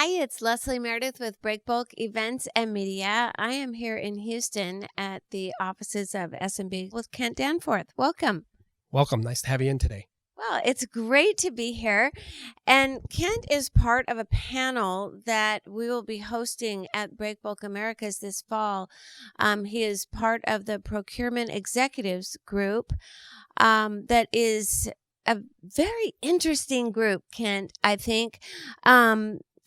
Hi, it's Leslie Meredith with Breakbulk Events and Media. I am here in Houston at the offices of S&B with Kent Danforth. Welcome. Welcome. Nice to have you in today. Well, it's great to be here. And Kent is part of a panel that we will be hosting at Breakbulk Americas this fall. He is part of the Procurement Executives Group that is a very interesting group, Kent, I think.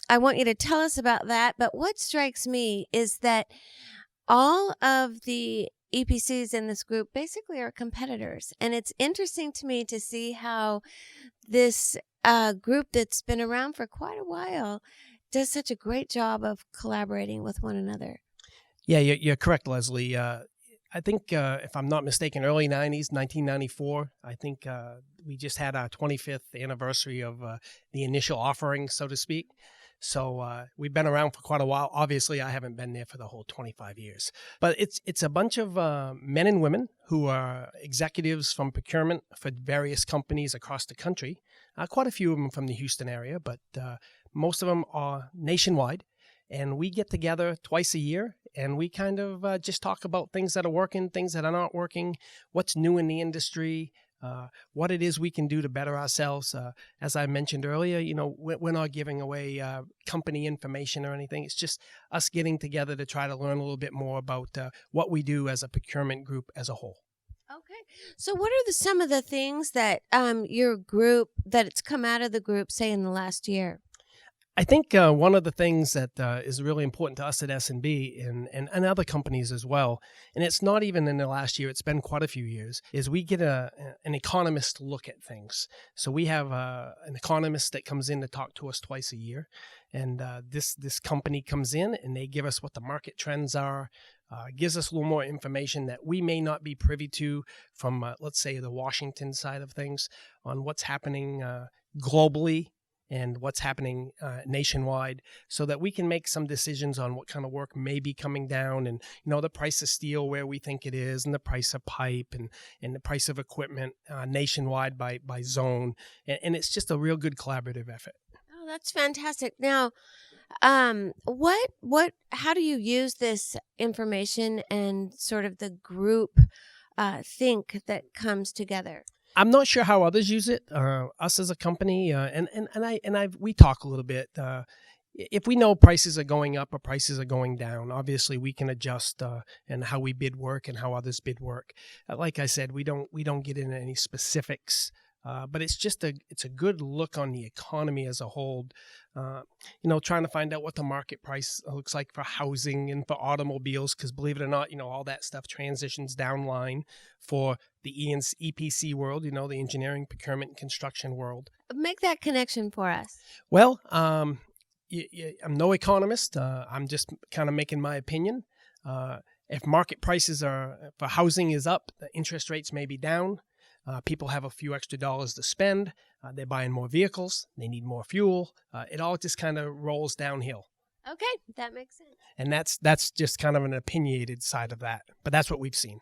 I want you to tell us about that. But what strikes me is that all of the EPCs in this group basically are competitors. And it's interesting to me to see how this group that's been around for quite a while does such a great job of collaborating with one another. Yeah, you're correct, Leslie. I think, if I'm not mistaken, early 90s, 1994, I think we just had our 25th anniversary of the initial offering, so to speak. So we've been around for quite a while. Obviously, I haven't been there for the whole 25 years. But it's a bunch of men and women who are executives from procurement for various companies across the country. Quite a few of them from the Houston area, but most of them are nationwide. And we get together twice a year, and we kind of just talk about things that are working, things that are not working, what's new in the industry, what it is we can do to better ourselves. As I mentioned earlier, we're not giving away company information or anything. It's just us getting together to try to learn a little bit more about what we do as a procurement group as a whole. Okay. So what are some of the things that your group, that it's come out of the group, say in the last year? I think one of the things that is really important to us at S&B and other companies as well, and it's not even in the last year, it's been quite a few years, is we get an economist look at things. So we have an economist that comes in to talk to us twice a year, and this company comes in and they give us what the market trends are, gives us a little more information that we may not be privy to from, let's say, the Washington side of things on what's happening globally and what's happening nationwide, so that we can make some decisions on what kind of work may be coming down, and the price of steel where we think it is, and the price of pipe, and the price of equipment nationwide by zone, and it's just a real good collaborative effort. Oh, that's fantastic. Now, how do you use this information and sort of the group think that comes together? I'm not sure how others use it. Us as a company, we talk a little bit. If we know prices are going up or prices are going down, obviously we can adjust and how we bid work and how others bid work. Like I said, we don't get into any specifics. But it's a good look on the economy as a whole, trying to find out what the market price looks like for housing and for automobiles, because believe it or not, all that stuff transitions downline for the EPC world, the engineering, procurement, and construction world. Make that connection for us. Well, I'm no economist. I'm just kind of making my opinion. If market prices for housing is up, the interest rates may be down. People have a few extra dollars to spend. They're buying more vehicles. They need more fuel. It all just kind of rolls downhill. Okay, that makes sense. And that's just kind of an opinionated side of that. But that's what we've seen.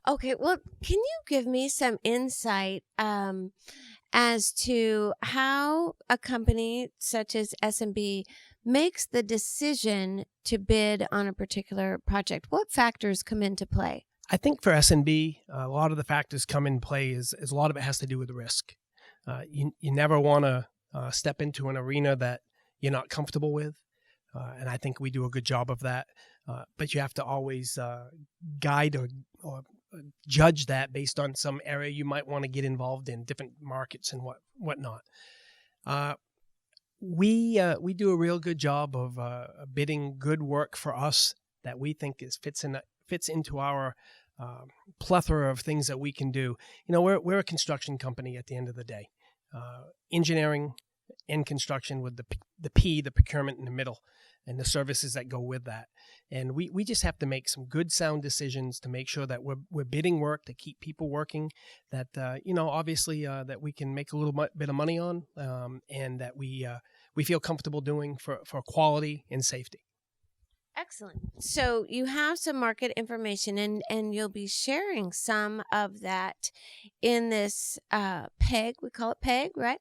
Okay, well, can you give me some insight as to how a company such as S&B makes the decision to bid on a particular project? What factors come into play? I think for S&B, a lot of the factors come in play is a lot of it has to do with risk. You never want to step into an arena that you're not comfortable with, and I think we do a good job of that. But you have to always guide or judge that based on some area you might want to get involved in, different markets and whatnot. We do a real good job of bidding good work for us that we think fits into our plethora of things that we can do. We're a construction company at the end of the day. Engineering and construction with the procurement in the middle, and the services that go with that. And we just have to make some good sound decisions to make sure that we're bidding work to keep people working, that obviously that we can make a little bit of money on, and that we feel comfortable doing for quality and safety. Excellent. So you have some market information, and you'll be sharing some of that in this PEG, we call it PEG, right?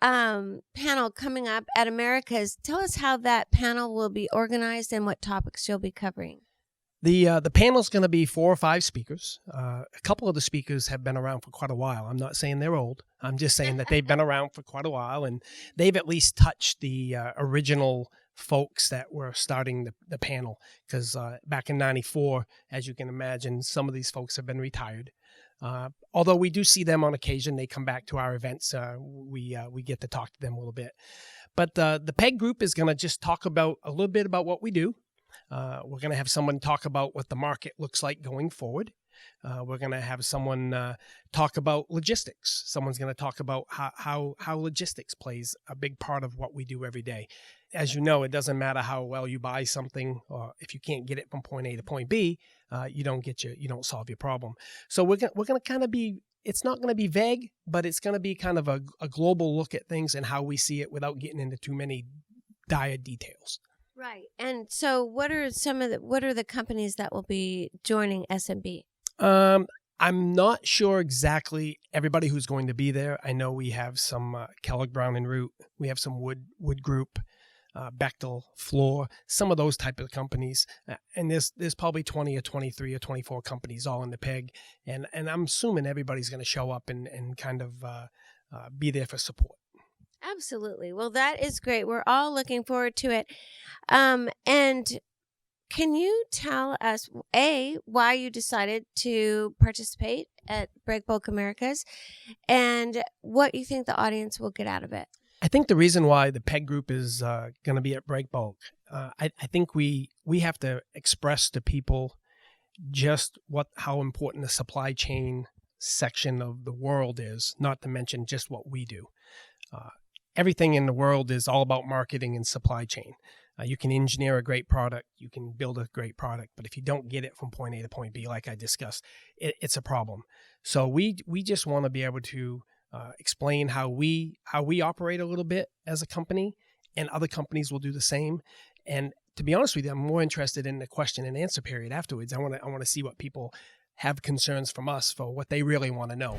Panel coming up at Americas. Tell us how that panel will be organized and what topics you'll be covering. The panel's going to be 4 or 5 speakers. A couple of the speakers have been around for quite a while. I'm not saying they're old. I'm just saying that they've been around for quite a while, and they've at least touched the original folks that were starting the panel. Because back in '94, as you can imagine, some of these folks have been retired. Although we do see them on occasion, they come back to our events. We get to talk to them a little bit. But the PEG group is going to just talk about a little bit about what we do. We're going to have someone talk about what the market looks like going forward. We're going to have someone talk about logistics. Someone's going to talk about how logistics plays a big part of what we do every day. As you know, it doesn't matter how well you buy something, or if you can't get it from point A to point B, you don't solve your problem. So we're going to kind of be. It's not going to be vague, but it's going to be kind of a global look at things and how we see it without getting into too many dire details. Right. And so what are the companies that will be joining SMB? I'm not sure exactly everybody who's going to be there. I know we have some Kellogg Brown and Root. We have some Wood Group, Bechtel, Floor, some of those type of companies. And there's probably 20 or 23 or 24 companies all in the PEG. And I'm assuming everybody's going to show up and kind of be there for support. Absolutely. Well, that is great. We're all looking forward to it. And can you tell us, A, why you decided to participate at Breakbulk Americas, and what you think the audience will get out of it? I think the reason why the PEG group is going to be at Breakbulk, I think we have to express to people just how important the supply chain section of the world is, not to mention just what we do. Everything in the world is all about marketing and supply chain. You can engineer a great product, you can build a great product, but if you don't get it from point A to point B, like I discussed, it's a problem. So we just want to be able to explain how we operate a little bit as a company, and other companies will do the same. And to be honest with you, I'm more interested in the question and answer period afterwards. I want to see what people have concerns from us for what they really want to know.